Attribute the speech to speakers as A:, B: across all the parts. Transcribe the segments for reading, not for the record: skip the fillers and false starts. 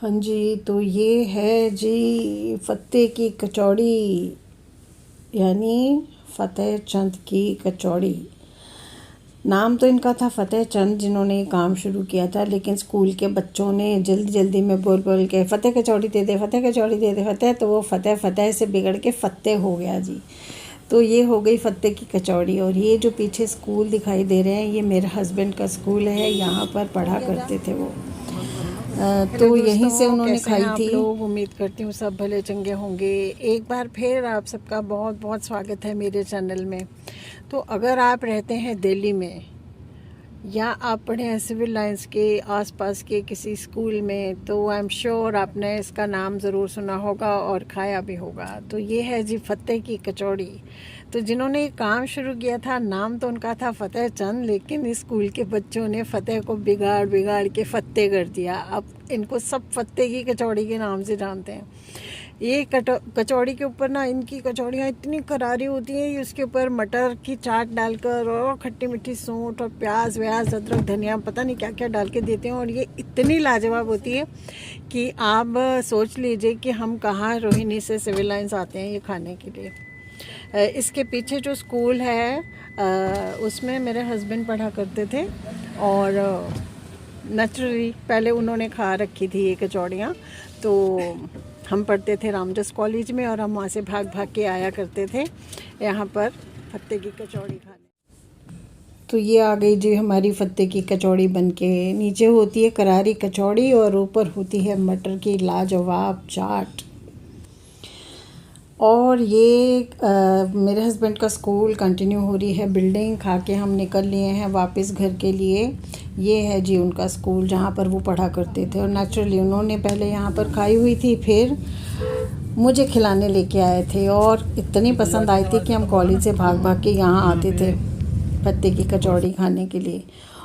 A: हाँ जी, तो ये है जी फतेह की कचौड़ी, यानी फ़तेह चंद की कचौड़ी। नाम तो इनका था फ़तेह चंद, जिन्होंने ये काम शुरू किया था, लेकिन स्कूल के बच्चों ने जल्दी जल्दी में बोल बोल के फ़तेह कचौड़ी दे दे, फ़तेह कचौड़ी दे दे, फ़तेह, तो वो फ़तेह फ़तेह से बिगड़ के फ़तेह हो गया जी। तो ये हो गई फ़तेह की कचौड़ी। और ये जो पीछे स्कूल दिखाई दे रहे हैं, ये मेरे हस्बैंड का स्कूल है, यहाँ पर पढ़ा करते थे वो। तो यहीं से उन्होंने खाई
B: आप
A: थी।
B: लोग, उम्मीद करती हूँ सब भले चंगे होंगे। एक बार फिर आप सबका बहुत बहुत स्वागत है मेरे चैनल में। तो अगर आप रहते हैं दिल्ली में या आप पढ़े हैं सिविल लाइंस के आसपास के किसी स्कूल में, तो आई एम श्योर आपने इसका नाम ज़रूर सुना होगा और खाया भी होगा। तो ये है जी फ़तेह की कचौड़ी। तो जिन्होंने काम शुरू किया था, नाम तो उनका था फ़तेह चंद, लेकिन इस स्कूल के बच्चों ने फ़तेह को बिगाड़ बिगाड़ के फ़तेह कर दिया। अब इनको सब फ़तेह की कचौड़ी के नाम से जानते हैं। ये कचौड़ी के ऊपर ना, इनकी कचौड़ियाँ इतनी करारी होती हैं, उसके ऊपर मटर की चाट डालकर और खट्टी मीठी सूंठ और प्याज व्याज अदरक धनिया पता नहीं क्या क्या डाल के देते हैं। और ये इतनी लाजवाब होती है कि आप सोच लीजिए कि हम कहाँ रोहिणी से सिविल लाइंस आते हैं ये खाने के लिए। इसके पीछे जो स्कूल है उसमें मेरे हस्बैंड पढ़ा करते थे, और नेचुरली पहले उन्होंने खा रखी थी ये कचौड़ियाँ। तो हम पढ़ते थे रामजस कॉलेज में, और हम वहाँ से भाग भाग के आया करते थे यहाँ पर फ़तेह की कचौड़ी खाने।
A: तो ये आ गई जी हमारी फ़तेह की कचौड़ी बनके। नीचे होती है करारी कचौड़ी और ऊपर होती है मटर की लाजवाब चाट। और ये मेरे हस्बैंड का स्कूल कंटिन्यू हो रही है बिल्डिंग। खा के हम निकल लिए हैं वापस घर के लिए। ये है जी उनका स्कूल जहाँ पर वो पढ़ा करते थे। और नेचुरली उन्होंने पहले यहाँ पर खाई हुई थी, फिर मुझे खिलाने लेके आए थे, और इतनी पसंद आई थी कि हम कॉलेज से भाग भाग के यहाँ आते थे फ़तेह की कचौड़ी खाने के लिए।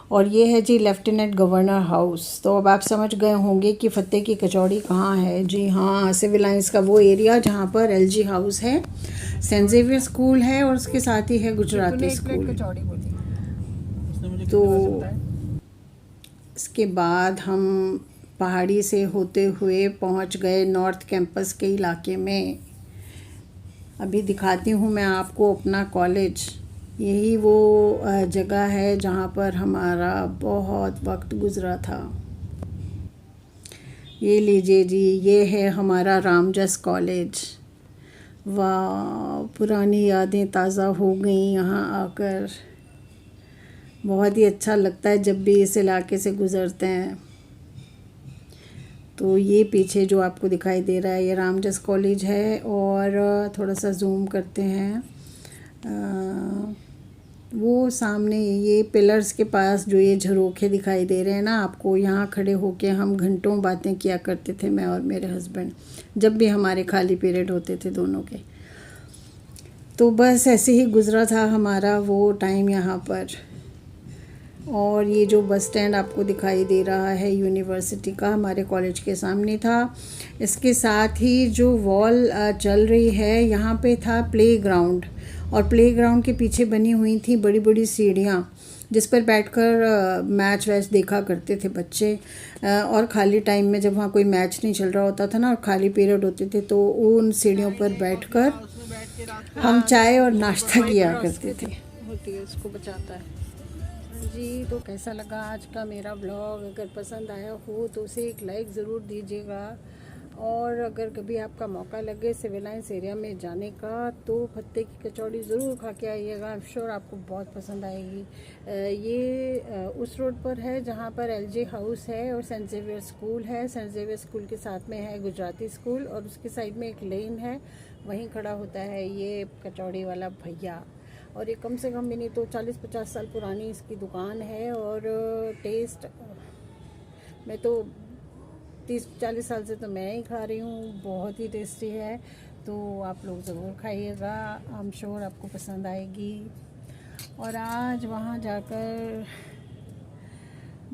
A: और ये है जी लेफ्टिनेंट गवर्नर हाउस। तो अब आप समझ गए होंगे कि फ़तेह की कचौड़ी कहाँ है। जी हाँ, सिविल लाइंस का वो एरिया जहाँ पर एलजी हाउस है, सेंट ज़ेवियर स्कूल है, और उसके साथ ही है गुजराती स्कूल। तो इसके बाद हम पहाड़ी से होते हुए पहुँच गए नॉर्थ कैंपस के इलाके में। अभी दिखाती हूँ मैं आपको अपना कॉलेज। यही वो जगह है जहाँ पर हमारा बहुत वक्त गुज़रा था। ये लीजिए जी, ये है हमारा रामजस कॉलेज। वाह, पुरानी यादें ताज़ा हो गई यहाँ आकर। बहुत ही अच्छा लगता है जब भी इस इलाके से गुज़रते हैं। तो ये पीछे जो आपको दिखाई दे रहा है ये रामजस कॉलेज है। और थोड़ा सा जूम करते हैं, वो सामने ये पिलर्स के पास जो ये झरोखे दिखाई दे रहे हैं ना आपको, यहाँ खड़े होके हम घंटों बातें किया करते थे, मैं और मेरे हस्बैंड, जब भी हमारे खाली पीरियड होते थे दोनों के। तो बस ऐसे ही गुज़रा था हमारा वो टाइम यहाँ पर। और ये जो बस स्टैंड आपको दिखाई दे रहा है यूनिवर्सिटी का, हमारे कॉलेज के सामने था। इसके साथ ही जो वॉल चल रही है, यहाँ पे था प्लेग्राउंड, और प्लेग्राउंड के पीछे बनी हुई थी बड़ी बड़ी सीढ़ियाँ, जिस पर बैठकर मैच वैच देखा करते थे बच्चे। और खाली टाइम में जब वहाँ कोई मैच नहीं चल रहा होता था ना, और खाली पीरियड होते थे, तो उन सीढ़ियों पर बैठकर हम चाय और नाश्ता किया करते थे।
B: होती है, उसको बचाता है जी। तो कैसा लगा आज का मेरा ब्लॉग? अगर पसंद आया हो तो उसे एक लाइक ज़रूर दीजिएगा। और अगर कभी आपका मौका लगे सिविल लाइंस एरिया में जाने का, तो फ़तेह की कचौड़ी ज़रूर खा के आइएगा। आई एम श्योर आपको बहुत पसंद आएगी। ये उस रोड पर है जहाँ पर एलजे हाउस है और सेंट ज़ेवियर स्कूल है। सेंट ज़ेवियर स्कूल के साथ में है गुजराती स्कूल, और उसके साइड में एक लेन है, वहीं खड़ा होता है ये कचौड़ी वाला भैया। और ये कम से कम भी नहीं तो 40-50 साल पुरानी इसकी दुकान है। और टेस्ट मैं तो 30-40 साल से तो मैं ही खा रही हूँ, बहुत ही टेस्टी है। तो आप लोग ज़रूर खाइएगा, आई एम श्योर आपको पसंद आएगी। और आज वहाँ जाकर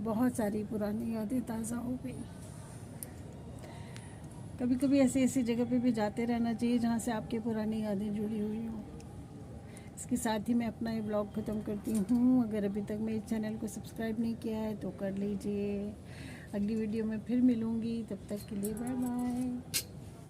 B: बहुत सारी पुरानी यादें ताज़ा हो गई। कभी कभी ऐसी जगह पे भी जाते रहना चाहिए जहाँ से आपकी पुरानी यादें जुड़ी हुई हों। इसके साथ ही मैं अपना ये ब्लॉग ख़त्म करती हूँ। अगर अभी तक मेरे चैनल को सब्सक्राइब नहीं किया है तो कर लीजिए।
A: अगली वीडियो में फिर मिलूँगी, तब तक के लिए बाय बाय।